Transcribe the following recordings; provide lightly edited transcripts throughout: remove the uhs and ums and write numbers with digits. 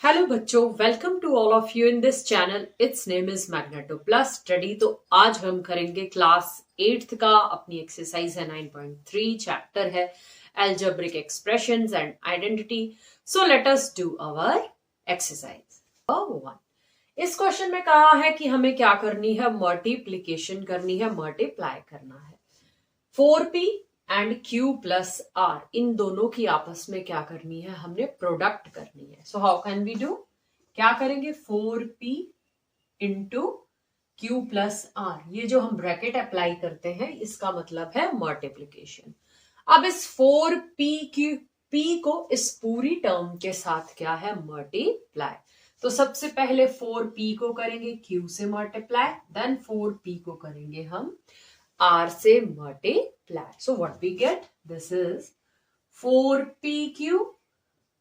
Hello बच्चों, welcome to all of you in this channel. Its name is Magneto Plus Study. तो आज हम करेंगे क्लास 8th का, अपनी एक्सरसाइज है 9.3, चैप्टर है algebraic expressions and identity. So let us do our exercise 1। इस क्वेश्चन में कहा है कि हमें क्या करनी है, मल्टीप्लीकेशन करनी है, मल्टीप्लाई करना है। 4p and q plus r, इन दोनों की आपस में क्या करनी है, हमने प्रोडक्ट करनी है। So how can we do, क्या करेंगे, 4p into q plus r, ये जो हम ब्रैकेट अप्लाई करते हैं इसका मतलब है मल्टीप्लीकेशन। अब इस 4p को इस पूरी टर्म के साथ क्या है, मल्टीप्लाई। तो सबसे पहले 4p को करेंगे q से मल्टीप्लाई, देन 4p को करेंगे हम r से multiply. So what we get? This is 4pq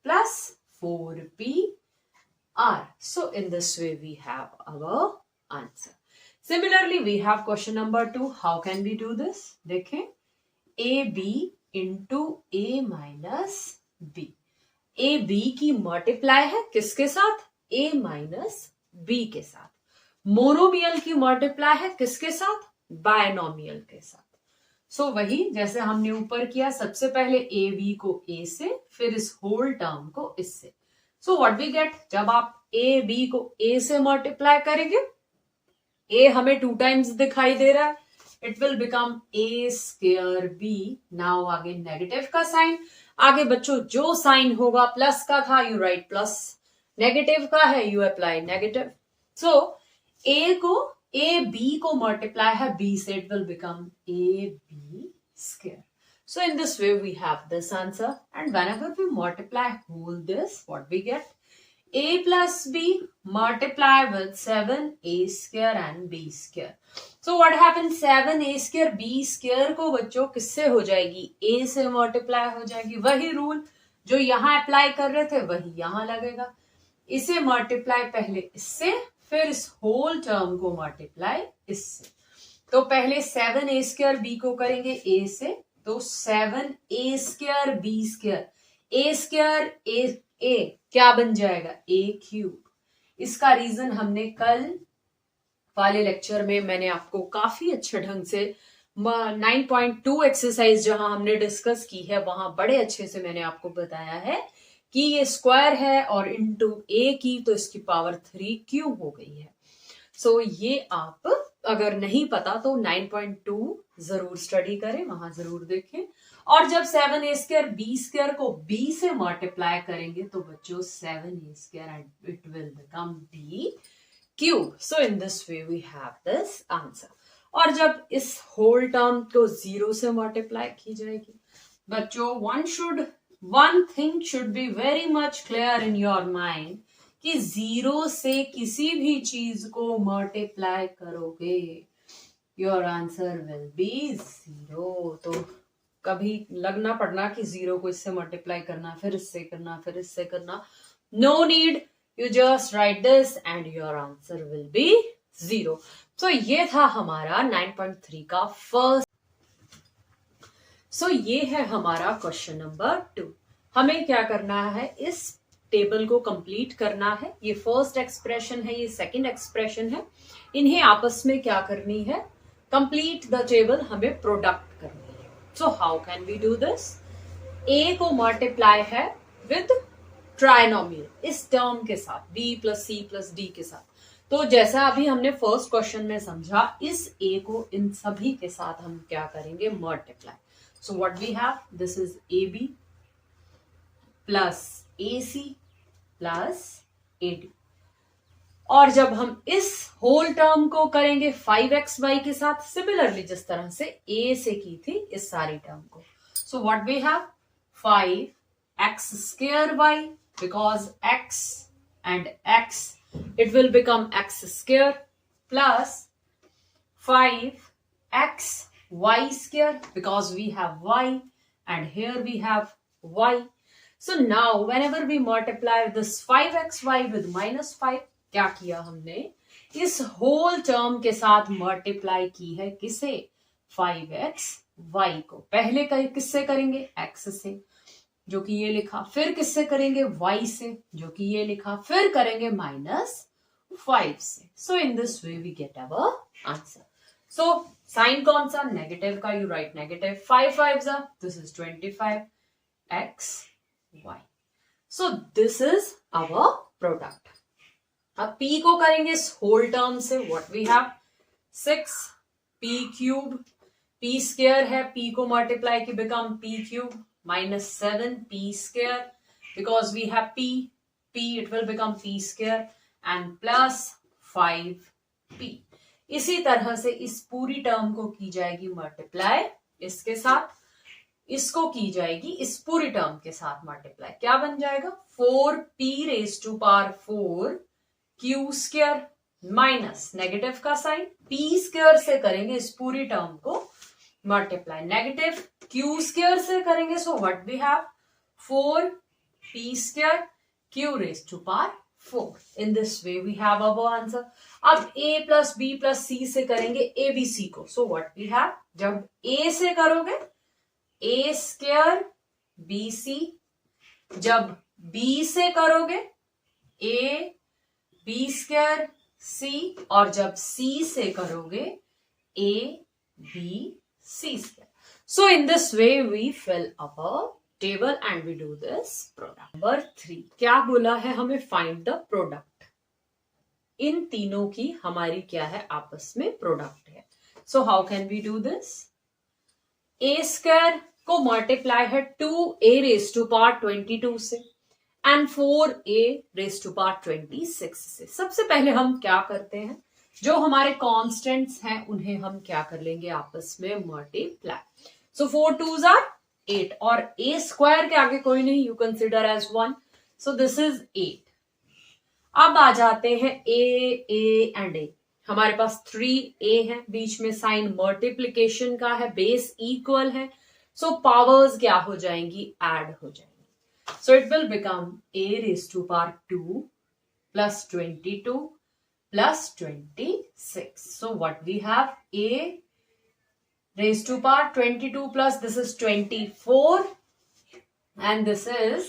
plus 4pr. So in this way we have our answer. Similarly, we have question number 2. How can we do this? देखें, ab into a minus b. ab की multiply है किसके साथ, a minus b के साथ। Monomial की multiply है किसके साथ, बायनोमियल के साथ। सो वही जैसे हमने ऊपर किया, सबसे पहले ए बी को ए से, फिर इस होल टर्म को इससे। सो व्हाट वी गेट, जब आप ए बी को ए से मल्टीप्लाई करेंगे, ए हमें 2 टाइम्स दिखाई दे रहा है, it will become a square b. Now आगे नेगेटिव का साइन, आगे बच्चों जो साइन होगा, प्लस का था यू राइट प्लस, नेगेटिव का है you apply negative. So a b को मल्टीप्लाई है बी से, it will become a b square. So in this way we have this answer, and whenever we multiply whole this, what we get, a plus b multiply with 7a square and b square. So what happens, 7a square b square को बच्चों किससे हो जाएगी, a से multiply हो जाएगी। वही rule जो यहाँ अप्लाई कर रहे थे वही यहाँ लगेगा। इसे मल्टीप्लाई पहले इससे, फिर इस होल टर्म को मल्टीप्लाई इससे। तो पहले 7a स्क्वायर b को करेंगे a से, तो 7a square b square, a square a क्या बन जाएगा, a क्यूब। इसका रीजन हमने कल वाले लेक्चर में मैंने आपको काफी अच्छे ढंग से 9.2 एक्सरसाइज जहां हमने डिस्कस की है, वहां बड़े अच्छे से मैंने आपको बताया है कि ये स्क्वायर है और इंटू ए की, तो इसकी पावर 3 क्यूब हो गई है। सो ये आप अगर नहीं पता तो 9.2 जरूर स्टडी करें, वहां जरूर देखें। और जब 7a स्क्वायर b स्क्वायर को b से मल्टीप्लाई करेंगे तो बच्चों 7a square and it will become b cube. So in this way we have this answer. और जब इस होल टर्म को 0 से मल्टीप्लाई की जाएगी, बच्चों one thing should be very much clear in your mind कि 0 से किसी भी चीज को मल्टीप्लाई करोगे, your answer will be 0। तो कभी लगना पड़ना कि 0 को इससे मल्टीप्लाई करना, फिर इससे करना, फिर इससे करना, no need, you just write this and your answer will be 0। So ये था हमारा 9.3 का फर्स्ट। सो ये है हमारा क्वेश्चन नंबर 2। हमें क्या करना है, इस टेबल को कंप्लीट करना है। ये फर्स्ट एक्सप्रेशन है, ये सेकंड एक्सप्रेशन है, इन्हें आपस में क्या करनी है, कंप्लीट द टेबल, हमें प्रोडक्ट करनी है। So how can we do this, A को मल्टीप्लाई है विद ट्राइनोमियल, इस टर्म के साथ b plus c plus d के साथ। तो जैसा अभी हमने फर्स्ट क्वेश्चन में समझा, इस a को इन सभी के साथ हम क्या करेंगे, multiply. So what we have, this is AB plus AC plus AD। और जब हम इस होल टर्म को करेंगे 5xy के साथ, सिमिलरली जिस तरह से A से की थी इस सारी टर्म को। So what we have, 5x square y, because x and x, it will become x square plus 5x y square, because we have y and here we have y. So now whenever we multiply this 5xy with minus 5, क्या किया हमने, इस whole term के साथ multiply की है किसे, 5xy को। पहले किससे करेंगे, x से, जो कि ये लिखा, फिर किससे करेंगे y से, जो कि ये लिखा, फिर करेंगे -5 से. So in this way we get our answer. So sign कौन सा, नेगेटिव का, you write negative. 5 5 this is 25 x y. So this is our product. अब p को करेंगे इस होल टर्म से. What we have 6 p cube, p square है, p को मल्टीप्लाई की become p cube -7 p square, because we have p it will become p square and plus 5p. इसी तरह से इस पूरी टर्म को की जाएगी मल्टीप्लाई इसके साथ, इसको की जाएगी इस पूरी टर्म के साथ मल्टीप्लाई. क्या बन जाएगा 4p⁴ q square minus negative का साइन, p स्क्वायर से करेंगे इस पूरी टर्म को मल्टीप्लाई, नेगेटिव q स्क्वायर से करेंगे. So what we have 4p² q⁴. In this way we have our answer. अब a plus b plus c से करेंगे abc को. सो व्हाट वी हैव, जब a से करोगे a² bc, जब b से करोगे a b² c, और जब c से करोगे a b c². So in this way we fill up a table and we do this product. Number 3 क्या बोला है हमें, find the product. इन तीनों की हमारी क्या है, आपस में प्रोडक्ट है. So how can we do this? a² को मल्टीप्लाई है 2a⁻22 से एंड 4a⁻26 से. सबसे पहले हम क्या करते हैं, जो हमारे कांस्टेंट्स हैं उन्हें हम क्या कर लेंगे, आपस में मल्टीप्लाई. सो 4 2s are 8 और a स्क्वायर के आगे कोई नहीं, you consider as 1. So this is 8. अब आ जाते हैं a एंड a. हमारे पास 3a है, बीच में साइन मल्टीप्लीकेशन का है, बेस इक्वल है. सो पावर्स क्या हो जाएंगी, ऐड हो जाएंगी. So it will become a⁻2 plus 22 plus 26. So what we have, a⁻22 plus this is 24 and this is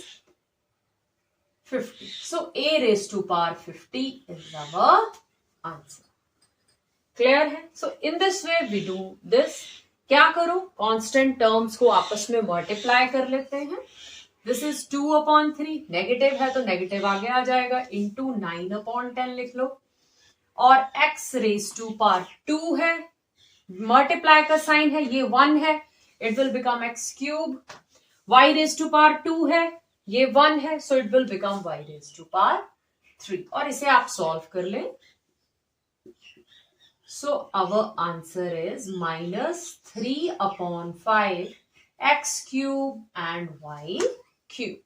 50. So a⁻50 is our answer. Clear है? So in this way we do this. क्या करो, constant terms को आपस में multiply कर लेते हैं. This is 2/3, negative है तो नेगेटिव आगे आ जाएगा, इंटू 9/10 लिख लो. और x⁻2 है, मल्टीप्लाई का साइन है, ये 1 है, it will become x³ y⁻2 है, ये 1 है, so it will become y⁻3. और इसे आप सॉल्व कर लें. So our answer is -3/5 x³ and y³.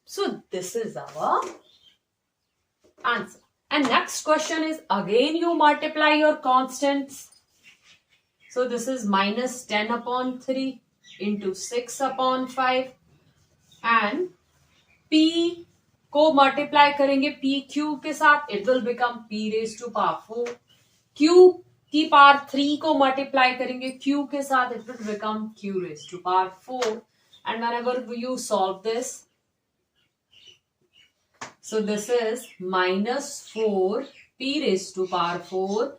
So this is our answer. And next question is, again you multiply your constants. So this is -10/3 into 6/5 and p को multiply करेंगे p³ के साथ, it will become p⁻4. q की power 3 को multiply करेंगे q के साथ, it will become q⁻4. and whenever you solve this, so this is -4 p⁻4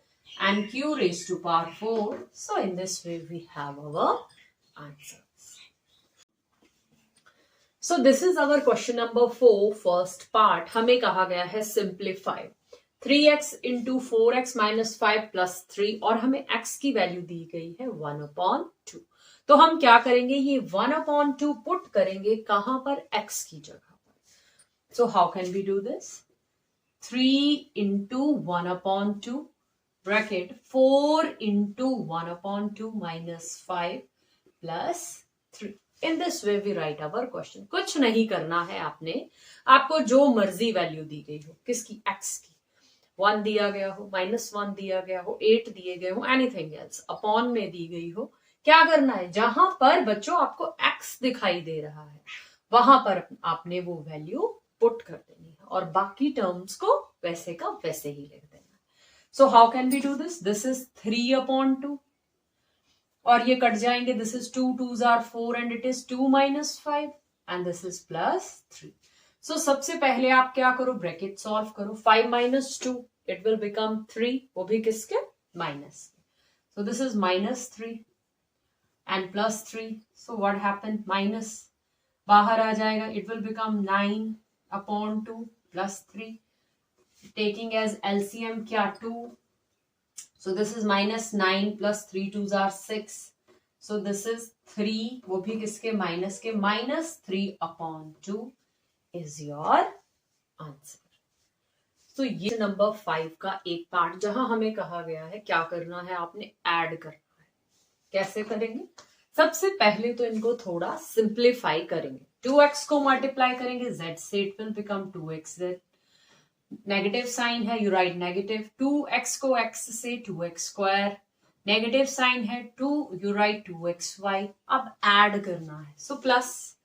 and q⁻4. So in this way we have our answers. So this is our question number 4, first part. हमें कहा गया है simplify 3x into 4x minus 5 plus 3 और हमें x की value दी गई है 1/2. तो हम क्या करेंगे, ये 1/2 पुट करेंगे कहां पर, x की जगह. So how can we do this? 3 into 1/2 bracket 4 into 1/2 minus 5 plus 3. In this way we write our question. कुछ नहीं करना है आपने, आपको जो मर्जी वैल्यू दी गई हो, किसकी, x की, 1 दिया गया हो, -1 दिया गया हो, 8 दिए गए हो, एनीथिंग एल्स, अपॉन में दी गई हो. क्या करना है, जहां पर बच्चों आपको x दिखाई दे रहा है वहां पर आपने वो वैल्यू पुट कर देनी है और बाकी टर्म्स को वैसे का वैसे ही लिख देना. So how can we do this, this is 3/2 और ये कट जाएंगे, this is 2 2s are 4 and it is 2 - 5 and this is +3. सो सबसे पहले आप क्या करो, ब्रैकेट सॉल्व करो. 5 - 2 इट विल बिकम 3, वो भी किसके, minus. So this is -3 and +3. So what happen, minus बाहर आ जाएगा, it will become 9/2 +3. Taking as LCM क्या, 2. So this is -9 + 3 2s are 6. So this is 3, वो भी किसके, माइनस के. -3/2 is your answer. तो ये नंबर 5 का एक पार्ट जहां हमें कहा गया है क्या करना है, आपने ऐड करना है. कैसे करेंगे, सबसे पहले तो इनको थोड़ा सिंप्लीफाई करेंगे. 2x को मल्टीप्लाई करेंगे z से, it will become 2xz. Negative sign है, यू राइट नेगेटिव. 2x को x से 2x². नेगेटिव साइन है 2, यू राइट 2xy. अब ऐड करना है, सो प्लस.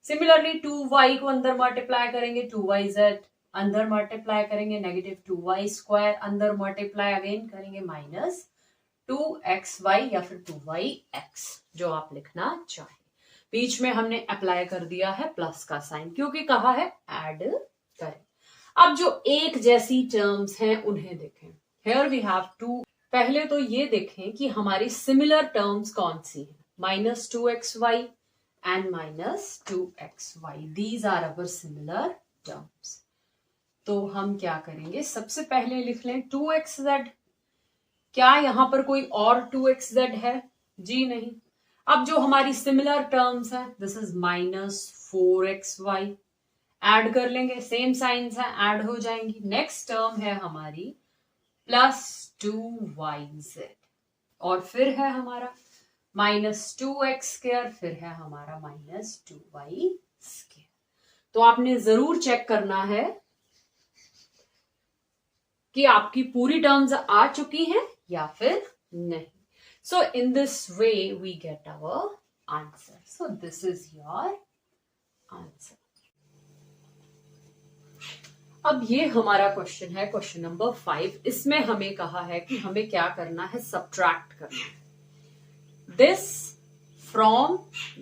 सिमिलरली 2y को अंदर मल्टीप्लाई करेंगे, 2yz अंदर मल्टीप्लाई करेंगे, नेगेटिव 2y². अंदर मल्टीप्लाई अगेन करेंगे, -2xy या फिर 2yx, जो आप लिखना चाहे. बीच में हमने अप्लाई कर दिया है प्लस का साइन, क्योंकि कहा है ऐड करें. अब जो एक जैसी टर्म्स हैं उन्हें देखें. Here we have two. पहले तो ये देखें कि हमारी सिमिलर टर्म्स कौन सी हैं. -2xy and -2xy. These are our similar terms. तो हम क्या करेंगे, सबसे पहले लिख लें 2xz. क्या यहां पर कोई और 2xz है, जी नहीं. अब जो हमारी सिमिलर टर्म्स है, दिस इज -4xy. ऐड कर लेंगे, सेम साइंस है, ऐड हो जाएंगी. नेक्स्ट टर्म है हमारी +2yz, और फिर है हमारा -2x², फिर है हमारा -2y². तो आपने जरूर चेक करना है कि आपकी पूरी टर्म्स आ चुकी हैं या फिर नहीं. So in this way we get our answer. So this is your answer. अब ये हमारा क्वेश्चन है, क्वेश्चन नंबर 5. इसमें हमें कहा है कि हमें क्या करना है, सब्ट्रैक्ट करना है. This from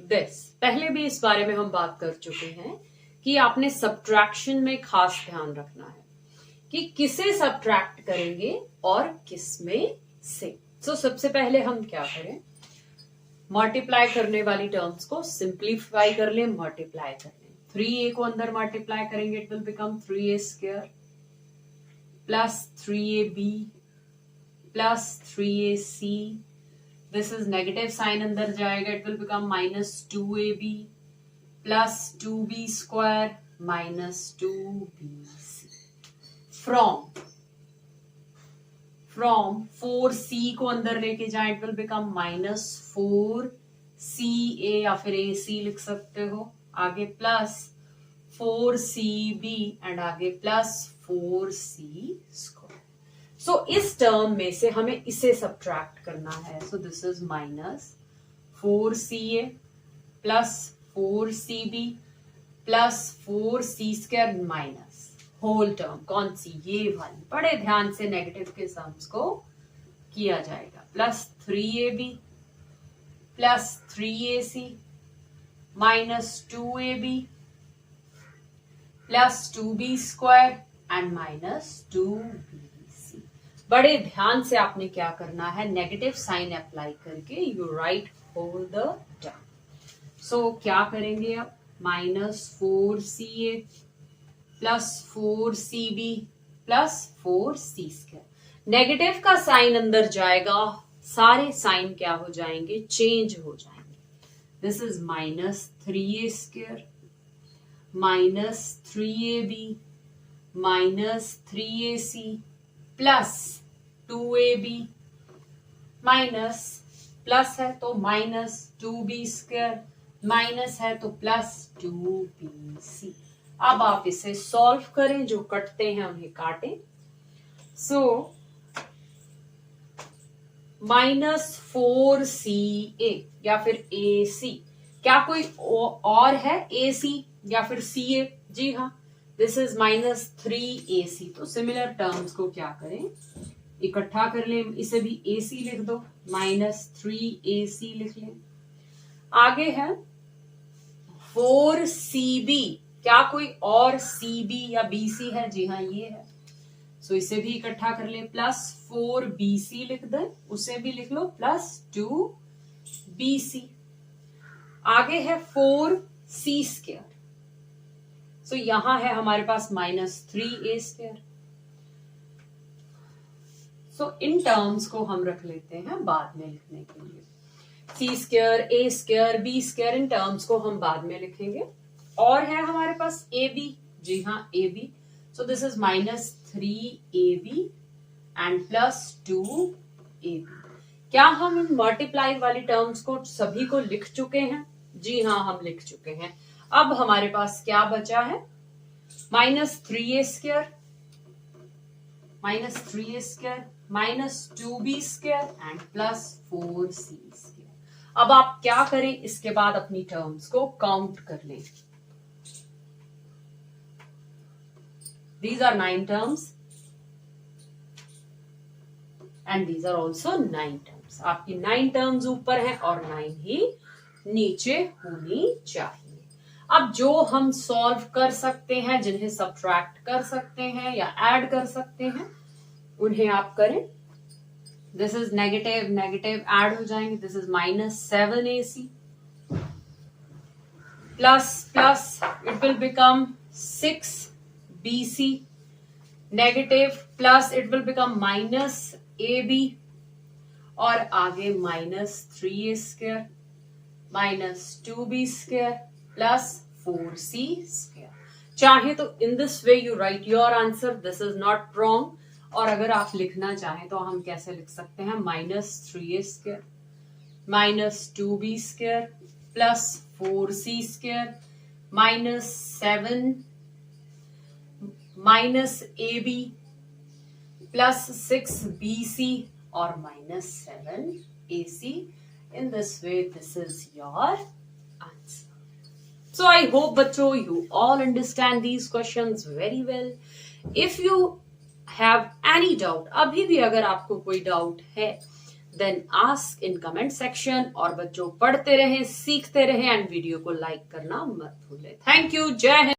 this. पहले भी इस बारे में हम बात कर चुके हैं कि आपने सब्ट्रैक्शन में खास ध्यान रखना है कि किसे सब्ट्रैक्ट करेंगे और किस में से. सो सबसे पहले हम क्या करें, मल्टीप्लाई करने वाली टर्म्स को सिंप्लीफाई कर लें, मल्टीप्लाई कर लें. 3a को अंदर मल्टीप्लाई करेंगे, it will become 3a² plus 3ab plus 3ac. This is negative sign अंदर जाएगा, it will become -2ab plus 2b² -2bc. From 4c को अंदर लेके जाए, इट विल बिकम -4ca या फिर ac लिख सकते हो. आगे प्लस 4cb एंड आगे प्लस 4c². सो इस टर्म में से हमें इसे सब्ट्रैक्ट करना है. So this is -4ca plus 4cb plus 4c² minus whole term. कौन सी, ये वाली. बड़े ध्यान से नेगेटिव के सम्स को किया जाएगा. Plus 3ab plus 3ac -2ab plus 2b² and -2bc. बड़े ध्यान से आपने क्या करना है, नेगेटिव साइन अप्लाई करके you write whole the term. So क्या करेंगे अब, -4ca plus 4cb plus 4c². Negative का साइन अंदर जाएगा, सारे साइन क्या हो जाएंगे, चेंज हो जाएंगे. This is -3a² -3ab -3ac plus 2ab minus plus है तो -2b² माइनस है तो प्लस 2bc. अब आप इसे सॉल्व करें, जो कटते हैं उन्हें काटें. सो -4ca या फिर ac. क्या कोई और है ac या फिर ca, जी हाँ. This is -3ac. तो सिमिलर टर्म्स को क्या करें, इकट्ठा कर लें. इसे भी ac लिख दो, -3ac लिख लें. आगे है 4cb, क्या कोई और cb या bc है? जी हाँ, ये है। सो इसे भी इकट्ठा कर ले, प्लस 4bc लिख दे, उसे भी लिख लो, प्लस 2bc। आगे है 4c स्क्वायर, सो यहां है हमारे पास -3a स्क्वायर। सो इन टर्म्स को हम रख लेते हैं बाद में लिखने के लिए। C square, A square, B square, इन टर्म्स को हम बाद में लिखेंगे। और है हमारे पास ए बी, जी हाँ A B. So this is -3ab and plus 2ab। क्या हम इन मल्टीप्लाई वाली टर्म्स को सभी को लिख चुके हैं? जी हाँ, हम लिख चुके हैं। अब हमारे पास क्या बचा है? -3a square, -3a square, -2b square and plus 4c square. अब आप क्या करें, इसके बाद अपनी टर्म्स को काउंट कर लें। These are 9 terms and these are also 9 terms. आपकी 9 terms ऊपर हैं और 9 ही नीचे होनी चाहिए। अब जो हम सॉल्व कर सकते हैं, जिन्हें सब्ट्रैक्ट कर सकते हैं या ऐड कर सकते हैं, उन्हें आप करें। This is negative, negative add हो जाएंगे। This is -7ac plus plus it will become 6bc, negative plus it will become -ab और आगे -3a square, -2b square plus 4c square. चाहे तो इन this way you right your answer, this is not wrong. और अगर आप लिखना चाहें तो हम कैसे लिख सकते हैं? -3a square, -2b square plus 4c square, -7 -ab plus 6bc और -7ac। In this way, this is your answer. So I hope बच्चों you all understand these questions very well. If you have any doubt, अभी भी अगर आपको कोई doubt है, then ask in comment section। और बच्चों पढ़ते रहें, सीखते रहें एंड वीडियो को लाइक करना मत भूलें। थैंक यू, जय हिंद।